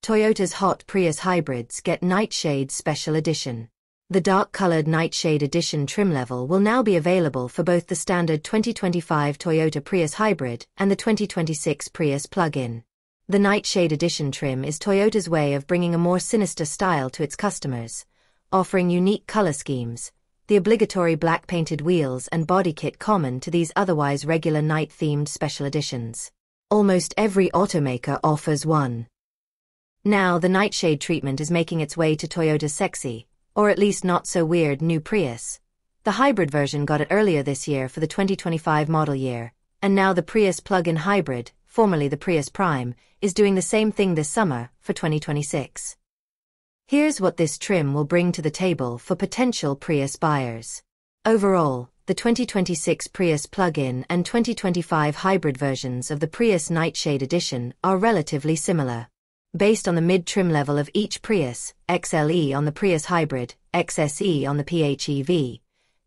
Toyota's hot Prius hybrids get Nightshade Special Edition. The dark-colored Nightshade Edition trim level will now be available for both the standard 2025 Toyota Prius Hybrid and the 2026 Prius Plug-In. The Nightshade Edition trim is Toyota's way of bringing a more sinister style to its customers, offering unique color schemes, the obligatory black-painted wheels and body kit common to these otherwise regular night-themed special editions. Almost every automaker offers one. Now, the Nightshade treatment is making its way to Toyota's sexy, or at least not so weird, new Prius. The hybrid version got it earlier this year for the 2025 model year, and now the Prius Plug-In Hybrid, formerly the Prius Prime, is doing the same thing this summer for 2026. Here's what this trim will bring to the table for potential Prius buyers. Overall, the 2026 Prius Plug-In and 2025 hybrid versions of the Prius Nightshade Edition are relatively similar. Based on the mid-trim level of each Prius, XLE on the Prius Hybrid, XSE on the PHEV,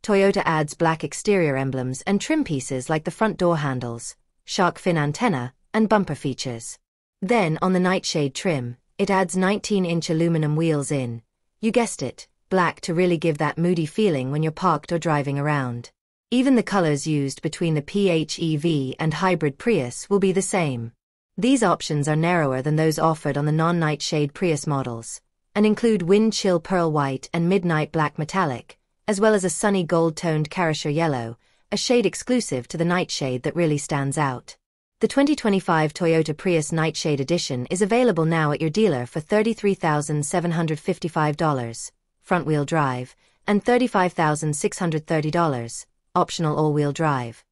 Toyota adds black exterior emblems and trim pieces like the front door handles, shark fin antenna, and bumper features. Then, on the Nightshade trim, it adds 19-inch aluminum wheels in, you guessed it, black to really give that moody feeling when you're parked or driving around. Even the colors used between the PHEV and hybrid Prius will be the same. These options are narrower than those offered on the non-Nightshade Prius models, and include wind chill pearl white and midnight black metallic, as well as a sunny gold-toned Karasher yellow, a shade exclusive to the Nightshade that really stands out. The 2025 Toyota Prius Nightshade Edition is available now at your dealer for $33,755, front-wheel drive, and $35,630, optional all-wheel drive,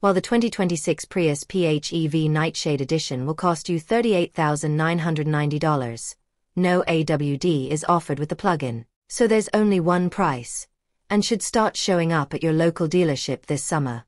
while the 2026 Prius PHEV Nightshade Edition will cost you $38,990. No AWD is offered with the plug-in, so there's only one price, and should start showing up at your local dealership this summer.